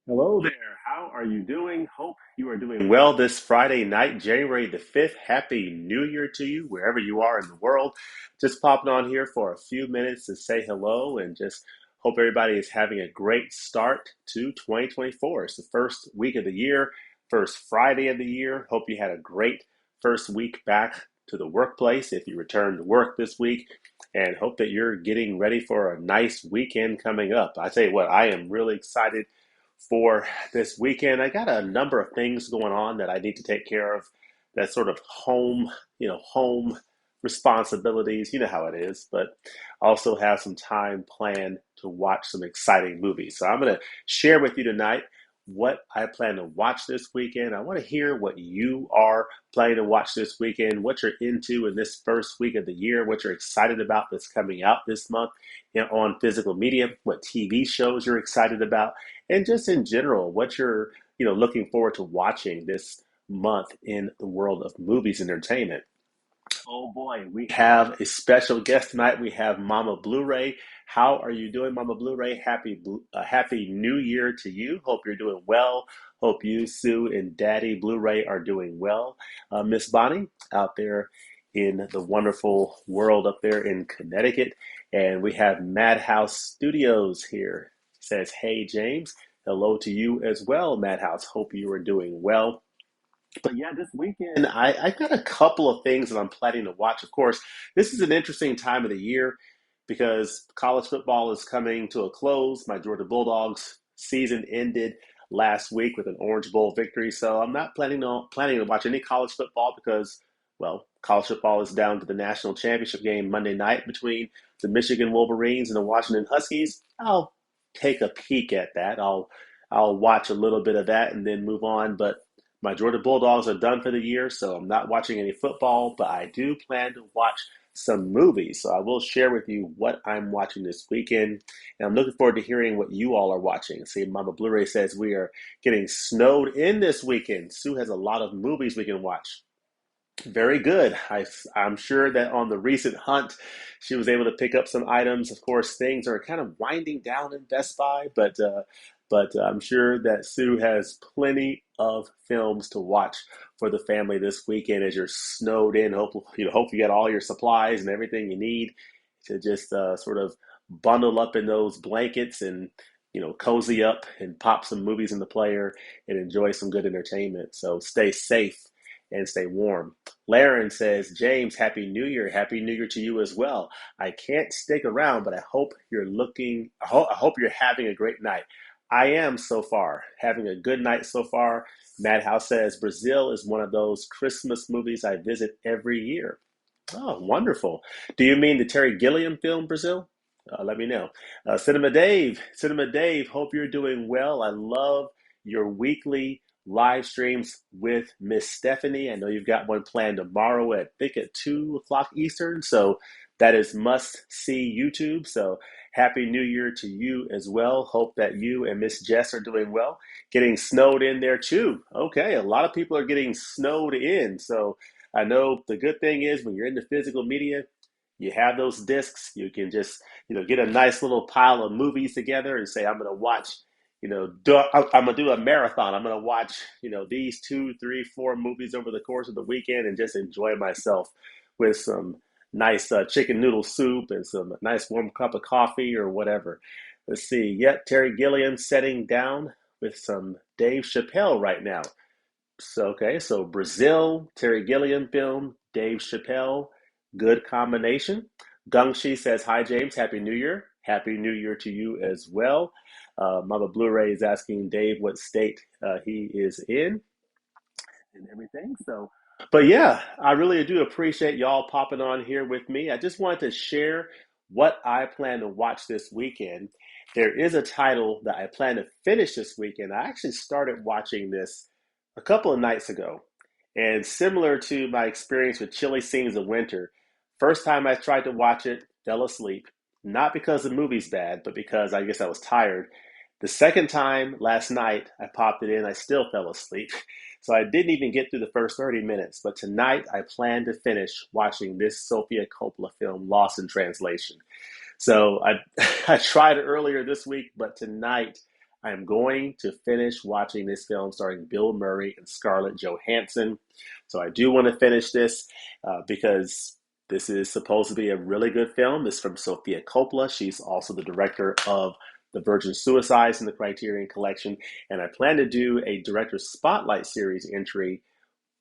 Hello there. How are you doing? Hope you are doing well this Friday night, January the 5th. Happy New Year to you, wherever you are in the world. Just popping on here for a few minutes to say hello and just hope everybody is having a great start to 2024. It's the first week of the year, first Friday of the year. Hope you had a great first week back to the workplace if you returned to work this week, and hope that you're getting ready for a nice weekend coming up. I tell you what, I am really excited for this weekend. I got a number of things going on that I need to take care of. That sort of home, home responsibilities. You know how it is, but also have some time planned to watch some exciting movies. So I'm going to share with you tonight what I plan to watch this weekend. I want to hear what you are planning to watch this weekend, what you're into in this first week of the year, what you're excited about that's coming out this month, on physical media, what TV shows you're excited about, and just in general, what you're looking forward to watching this month in the world of movies and entertainment. Oh boy, we have a special guest tonight. We have Mama Blu-ray. How are you doing, Mama Blu-ray? Happy New Year to you. Hope you're doing well. Hope you, Sue, and Daddy Blu-ray are doing well. Miss Bonnie out there in the wonderful world up there in Connecticut. And we have Madhouse Studios here. Says, hey, James. Hello to you as well, Madhouse. Hope you are doing well. But yeah, this weekend I got a couple of things that I'm planning to watch. Of course, this is an interesting time of the year because college football is coming to a close. My Georgia Bulldogs season ended last week with an Orange Bowl victory, so I'm not planning to watch any college football because, well, college football is down to the national championship game Monday night between the Michigan Wolverines and the Washington Huskies. I'll take a peek at that. I'll watch a little bit of that and then move on, but my Georgia Bulldogs are done for the year, so I'm not watching any football, but I do plan to watch some movies. So I will share with you what I'm watching this weekend. And I'm looking forward to hearing what you all are watching. See, Mama Blu-ray says we are getting snowed in this weekend. Sue has a lot of movies we can watch. Very good. I'm sure that on the recent hunt, she was able to pick up some items. Of course, things are kind of winding down in Best Buy, but I'm sure that Sue has plenty of films to watch for the family this weekend as you're snowed in. Hope you got all your supplies and everything you need to just sort of bundle up in those blankets and cozy up and pop some movies in the player and enjoy some good entertainment. So stay safe and stay warm. Laren says, James, Happy New Year. Happy New Year to you as well. I can't stick around, but I hope you're having a great night. I am so far, having a good night so far. Madhouse says, Brazil is one of those Christmas movies I visit every year. Oh, wonderful. Do you mean the Terry Gilliam film, Brazil? Let me know. Cinema Dave, hope you're doing well. I love your weekly live streams with Miss Stephanie. I know you've got one planned tomorrow at, I think, at 2 o'clock Eastern. So that is must see YouTube. So Happy New Year to you as well. Hope that you and Miss Jess are doing well. Getting snowed in there too. Okay, a lot of people are getting snowed in. So I know the good thing is when you're into physical media, you have those discs. You can just, get a nice little pile of movies together and say, I'm going to watch, I'm going to do a marathon. I'm going to watch, these two, three, four movies over the course of the weekend and just enjoy myself with some nice chicken noodle soup and some nice warm cup of coffee or whatever. Let's see. Yep, Terry Gilliam setting down with some Dave Chappelle right now. So Brazil, Terry Gilliam film, Dave Chappelle, good combination. Gungshi says, hi, James, Happy New Year. Happy New Year to you as well. Mama Blu-ray is asking Dave what state he is in and everything. But yeah, I really do appreciate y'all popping on here with me. I just wanted to share what I plan to watch this weekend. There is a title that I plan to finish this weekend. I actually started watching this a couple of nights ago. And similar to my experience with Chilly Scenes of Winter, first time I tried to watch it, fell asleep. Not because the movie's bad, but because I guess I was tired. The second time last night, I popped it in, I still fell asleep. So I didn't even get through the first 30 minutes. But tonight, I plan to finish watching this Sofia Coppola film, Lost in Translation. So I I tried it earlier this week, but tonight I am going to finish watching this film starring Bill Murray and Scarlett Johansson. So I do want to finish this because this is supposed to be a really good film. It's from Sofia Coppola. She's also the director of The Virgin Suicides in the Criterion Collection. And I plan to do a director spotlight series entry,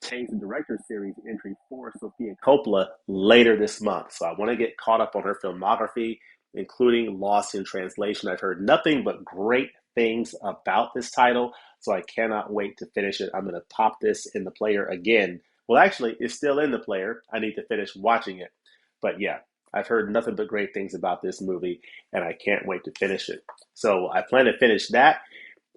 change the director series entry for Sofia Coppola later this month. So I want to get caught up on her filmography, including Lost in Translation. I've heard nothing but great things about this title, so I cannot wait to finish it. I'm going to pop this in the player again. Well, actually, it's still in the player. I need to finish watching it. But yeah, I've heard nothing but great things about this movie, and I can't wait to finish it. So I plan to finish that.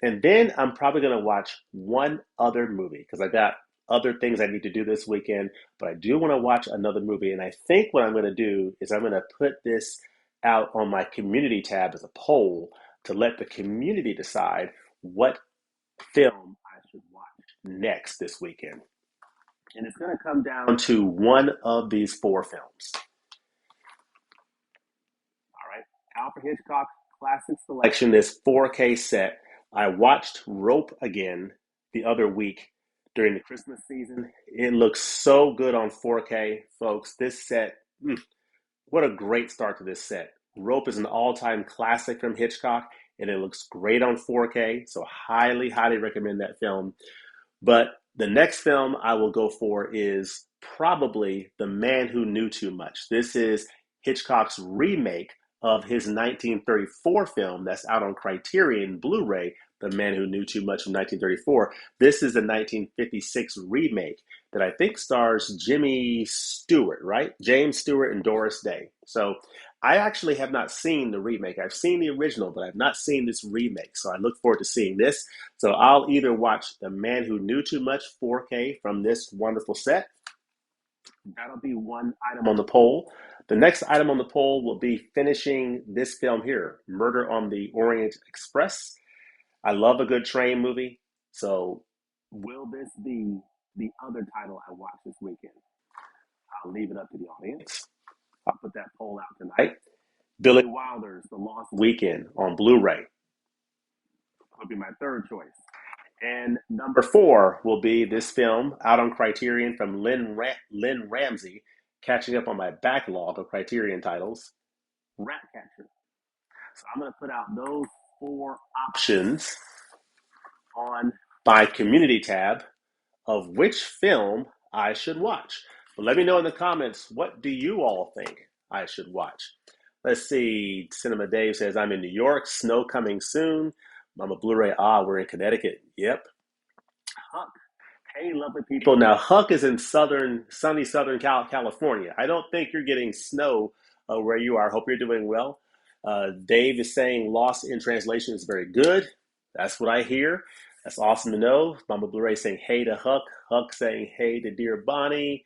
And then I'm probably going to watch one other movie because I got other things I need to do this weekend, but I do want to watch another movie. And I think what I'm going to do is I'm going to put this out on my community tab as a poll to let the community decide what film I should watch next this weekend. And it's going to come down to one of these four films. All right. Alfred Hitchcock Classic Selection, this 4K set. I watched Rope again the other week during the Christmas season. It looks so good on 4K, folks. This set, what a great start to this set. Rope is an all-time classic from Hitchcock, and it looks great on 4K. So highly, highly recommend that film. But the next film I will go for is probably The Man Who Knew Too Much. This is Hitchcock's remake of his 1934 film that's out on Criterion Blu-ray, The Man Who Knew Too Much from 1934. This is a 1956 remake that I think stars Jimmy Stewart, right? James Stewart and Doris Day. So I actually have not seen the remake. I've seen the original, but I've not seen this remake. So I look forward to seeing this. So I'll either watch The Man Who Knew Too Much 4K from this wonderful set. That'll be one item on the poll. The next item on the poll will be finishing this film here, Murder on the Orient Express. I love a good train movie. So will this be the other title I watch this weekend? I'll leave it up to the audience. I'll put that poll out tonight. Billy Wilder's The Lost Weekend on Blu-ray will be my third choice. And number four will be this film out on Criterion from Lynn Ramsey, catching up on my backlog of Criterion titles, Ratcatcher. So I'm going to put out those four options on my community tab of which film I should watch. But let me know in the comments, what do you all think I should watch? Let's see. Cinema Dave says, I'm in New York, snow coming soon. I'm a Blu-ray. We're in Connecticut. Yep. Huck. Hey, lovely people. Now, Huck is in sunny Southern California. I don't think you're getting snow where you are. Hope you're doing well. Dave is saying Lost in Translation is very good. That's what I hear. That's awesome to know. Mama Blu-ray saying hey to Huck. Huck saying hey to dear Bonnie.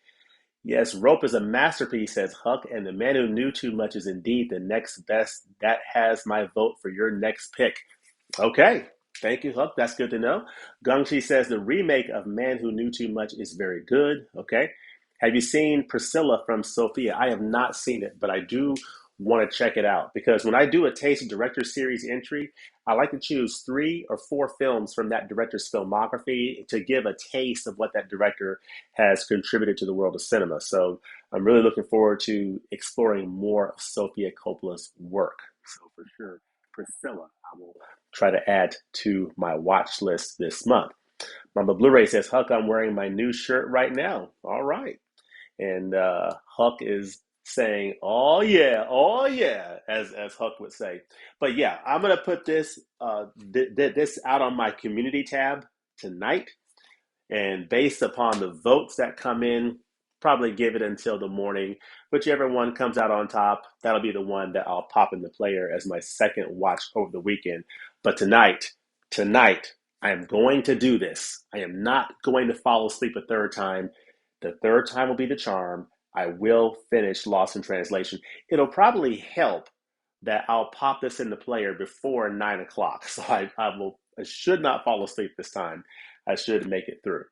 Yes, Rope is a masterpiece, says Huck, and The Man Who Knew Too Much is indeed the next best. That has my vote for your next pick. Okay. Thank you, Huck. That's good to know. Gungshi says the remake of Man Who Knew Too Much is very good. Okay. Have you seen Priscilla from Sophia? I have not seen it, but I do want to check it out because when I do a Taste of Director Series entry, I like to choose 3 or 4 films from that director's filmography to give a taste of what that director has contributed to the world of cinema. So I'm really looking forward to exploring more of Sofia Coppola's work. So for sure, Priscilla, I will try to add to my watch list this month. Mama Blu-ray says, Huck, I'm wearing my new shirt right now. All right. And Huck is saying, oh yeah, as Huck would say. But yeah, I'm gonna put this this out on my community tab tonight, and based upon the votes that come in, probably give it until the morning. Whichever one comes out on top, that'll be the one that I'll pop in the player as my second watch over the weekend. But tonight, I am going to do this. I am not going to fall asleep a third time. The third time will be the charm. I will finish Lost in Translation. It'll probably help that I'll pop this in the player before 9 o'clock. So I should not fall asleep this time. I should make it through.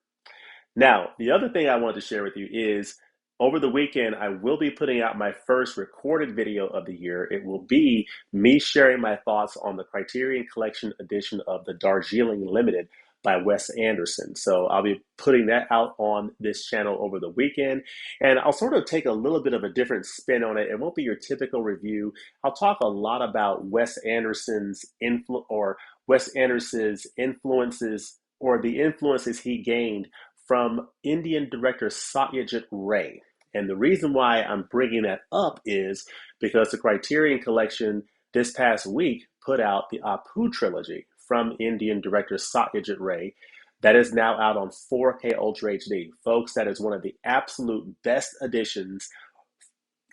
Now, the other thing I wanted to share with you is over the weekend, I will be putting out my first recorded video of the year. It will be me sharing my thoughts on the Criterion Collection edition of the Darjeeling Limited by Wes Anderson. So I'll be putting that out on this channel over the weekend. And I'll sort of take a little bit of a different spin on it. It won't be your typical review. I'll talk a lot about Wes Anderson's influences or the influences he gained from Indian director Satyajit Ray. And the reason why I'm bringing that up is because the Criterion Collection this past week put out the Apu trilogy from Indian director Satyajit Ray. That is now out on 4K Ultra HD. Folks, that is one of the absolute best editions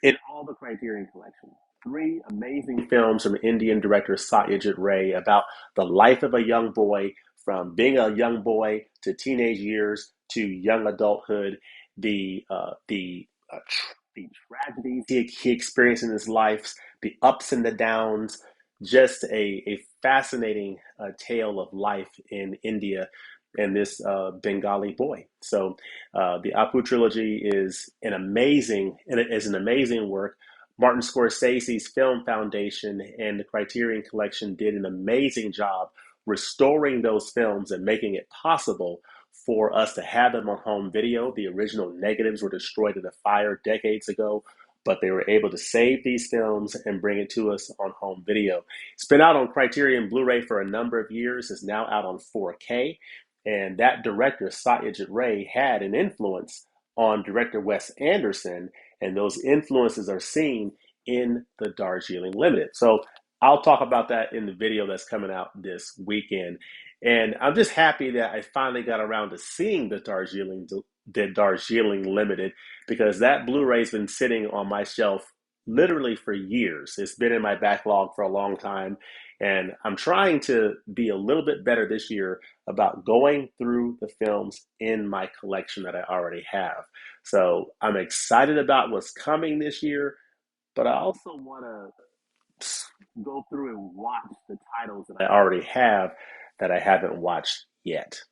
in all the Criterion Collection. Three amazing films from Indian director Satyajit Ray about the life of a young boy from being a young boy to teenage years to young adulthood, the tragedies he experienced in his life, the ups and the downs, just a fascinating tale of life in India and this Bengali boy. So the Apu trilogy is an amazing work. Martin Scorsese's Film Foundation and the Criterion Collection did an amazing job restoring those films and making it possible for us to have them on home video. The original negatives were destroyed in a fire decades ago, but they were able to save these films and bring it to us on home video. It's been out on Criterion Blu-ray for a number of years. It's now out on 4K. And that director, Satyajit Ray, had an influence on director Wes Anderson, and those influences are seen in the Darjeeling Limited. So I'll talk about that in the video that's coming out this weekend. And I'm just happy that I finally got around to seeing the Darjeeling Limited, because that Blu-ray's been sitting on my shelf literally for years. It's been in my backlog for a long time, and I'm trying to be a little bit better this year about going through the films in my collection that I already have. So I'm excited about what's coming this year, but I also want to go through and watch the titles that I already have that I haven't watched yet.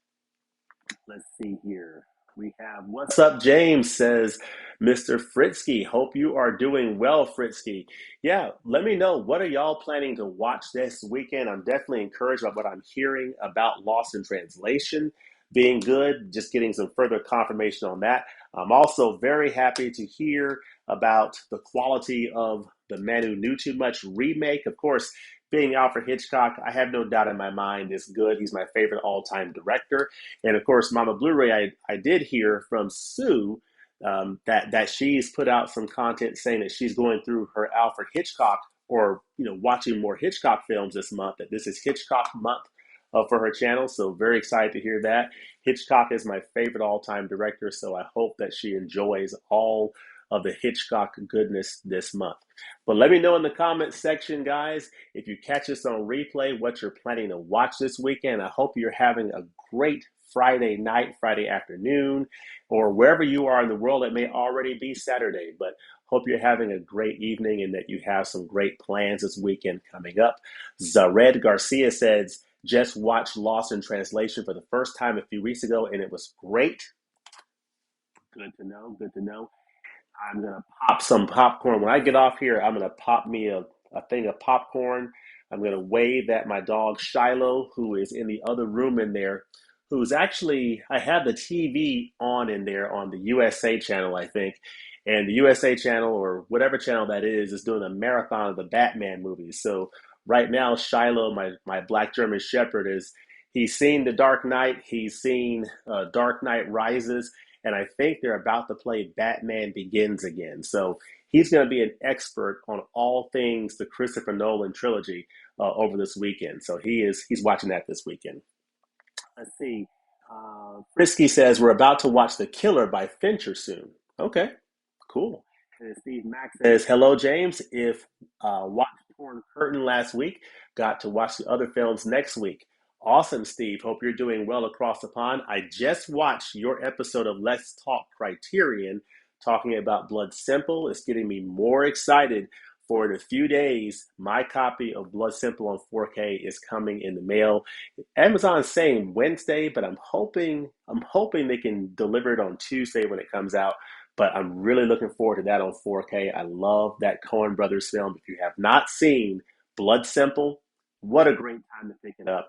Let's see here. We have What's Up, James, says Mr. Fritzky. Hope you are doing well, Fritzky. Yeah, let me know. What are y'all planning to watch this weekend? I'm definitely encouraged by what I'm hearing about Lost in Translation being good, just getting some further confirmation on that. I'm also very happy to hear about the quality of the Man Who Knew Too Much remake. Of course, being Alfred Hitchcock, I have no doubt in my mind is good. He's my favorite all-time director. And of course, Mama Blu-ray, I did hear from Sue that she's put out some content saying that she's going through her Alfred Hitchcock, or watching more Hitchcock films this month. That this is Hitchcock month for her channel. So very excited to hear that. Hitchcock is my favorite all-time director, so I hope that she enjoys all of the Hitchcock goodness this month. But let me know in the comments section, guys, if you catch us on replay, what you're planning to watch this weekend. I hope you're having a great Friday night, Friday afternoon, or wherever you are in the world. It may already be Saturday, but hope you're having a great evening and that you have some great plans this weekend coming up. Zared Garcia says, just watched Lost in Translation for the first time a few weeks ago, and it was great. Good to know. Good to know. I'm gonna pop some popcorn. When I get off here, I'm gonna pop me a thing of popcorn. I'm gonna wave at my dog Shiloh, who is in the other room in there, who's actually, I have the TV on in there on the USA channel, I think. And the USA channel, or whatever channel that is doing a marathon of the Batman movies. So right now, Shiloh, my black German Shepherd, he's seen The Dark Knight, he's seen Dark Knight Rises, and I think they're about to play Batman Begins again. So he's going to be an expert on all things the Christopher Nolan trilogy over this weekend. So he's watching that this weekend. Let's see. Frisky says we're about to watch The Killer by Fincher soon. Okay, cool. And Steve Mack says, hello, James. If watched Torn Curtain last week, got to watch the other films next week. Awesome, Steve. Hope you're doing well across the pond. I just watched your episode of Let's Talk Criterion talking about Blood Simple. It's getting me more excited for in a few days. My copy of Blood Simple on 4K is coming in the mail. Amazon's saying Wednesday, but I'm hoping they can deliver it on Tuesday when it comes out. But I'm really looking forward to that on 4K. I love that Coen Brothers film. If you have not seen Blood Simple, what a great time to pick it up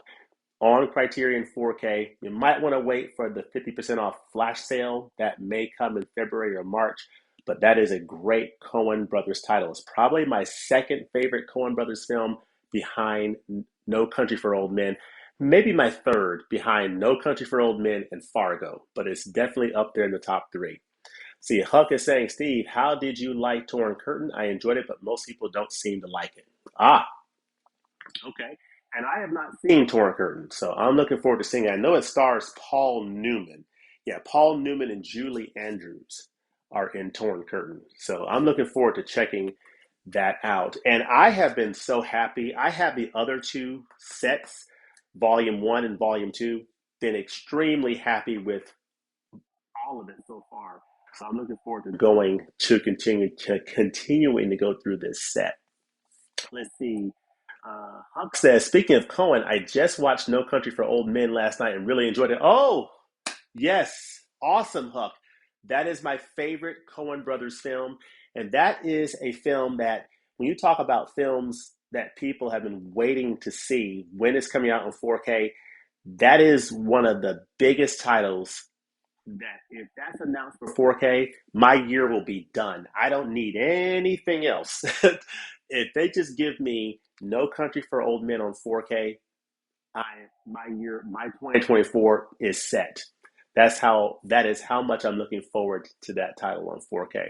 on Criterion 4K. You might want to wait for the 50% off flash sale that may come in February or March, but that is a great Coen Brothers title. It's probably my second favorite Coen Brothers film behind No Country for Old Men. Maybe my third behind No Country for Old Men and Fargo, but it's definitely up there in the top three. See, Huck is saying, Steve, how did you like Torn Curtain? I enjoyed it, but most people don't seem to like it. Ah, okay. And I have not seen Torn Curtain, so I'm looking forward to seeing it. I know it stars Paul Newman. Yeah, Paul Newman and Julie Andrews are in Torn Curtain. So I'm looking forward to checking that out. And I have been so happy. I have the other two sets, Volume 1 and Volume 2, been extremely happy with all of it so far. So I'm looking forward to going to continuing to go through this set. Let's see. Huck says, speaking of Cohen, I just watched No Country for Old Men last night and really enjoyed it. Oh, yes. Awesome, Huck. That is my favorite Coen Brothers film. And that is a film that, when you talk about films that people have been waiting to see when it's coming out on 4K, that is one of the biggest titles that if that's announced for 4K, my year will be done. I don't need anything else. If they just give me No Country for Old Men on 4K, I my 2024 is set. That is how much I'm looking forward to that title on 4K.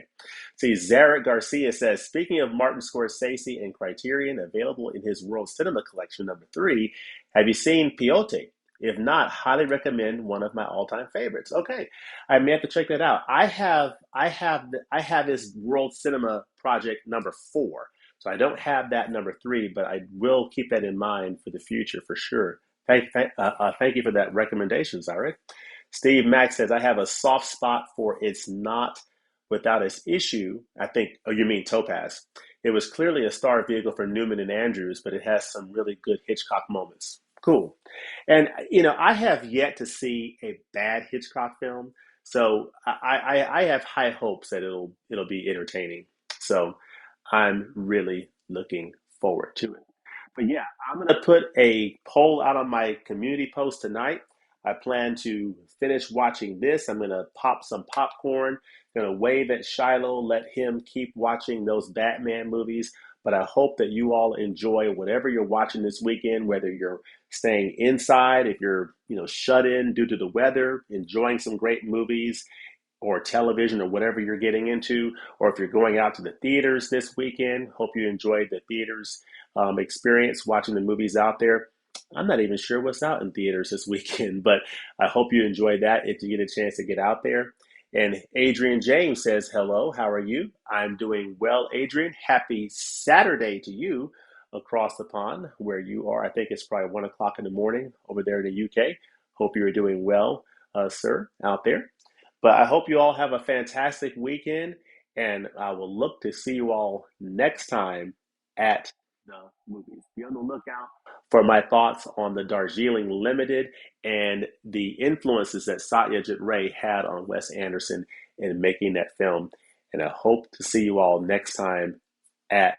See, Zarek Garcia says, speaking of Martin Scorsese and Criterion, available in his World Cinema Collection #3, have you seen Peyote? If not, highly recommend, one of my all-time favorites. Okay, I may have to check that out. I have his World Cinema Project #4, so I don't have that #3, but I will keep that in mind for the future for sure. Thank you for that recommendation, Zarek. Steve Mack says, I have a soft spot for It's Not Without Its Issue. I think, oh, you mean Topaz. It was clearly a star vehicle for Newman and Andrews, but it has some really good Hitchcock moments. Cool. And, I have yet to see a bad Hitchcock film. So I have high hopes that it'll be entertaining. So I'm really looking forward to it. But yeah, I'm going to put a poll out on my community post tonight. I plan to finish watching this. I'm going to pop some popcorn, going to wave at Shiloh, let him keep watching those Batman movies. But I hope that you all enjoy whatever you're watching this weekend, whether you're staying inside, if you're, shut in due to the weather, enjoying some great movies, or television or whatever you're getting into, or if you're going out to the theaters this weekend, hope you enjoyed the theaters experience watching the movies out there. I'm not even sure what's out in theaters this weekend, but I hope you enjoy that if you get a chance to get out there. And Adrian James says, hello, how are you? I'm doing well, Adrian. Happy Saturday to you across the pond where you are. I think it's probably 1 o'clock in the morning over there in the UK. Hope you're doing well, sir, out there. But I hope you all have a fantastic weekend, and I will look to see you all next time at the movies. Be on the lookout for my thoughts on the Darjeeling Limited and the influences that Satyajit Ray had on Wes Anderson in making that film. And I hope to see you all next time at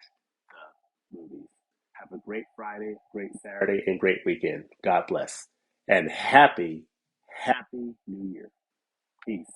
the movies. Have a great Friday, great Saturday, and great weekend. God bless. And happy New Year. Peace.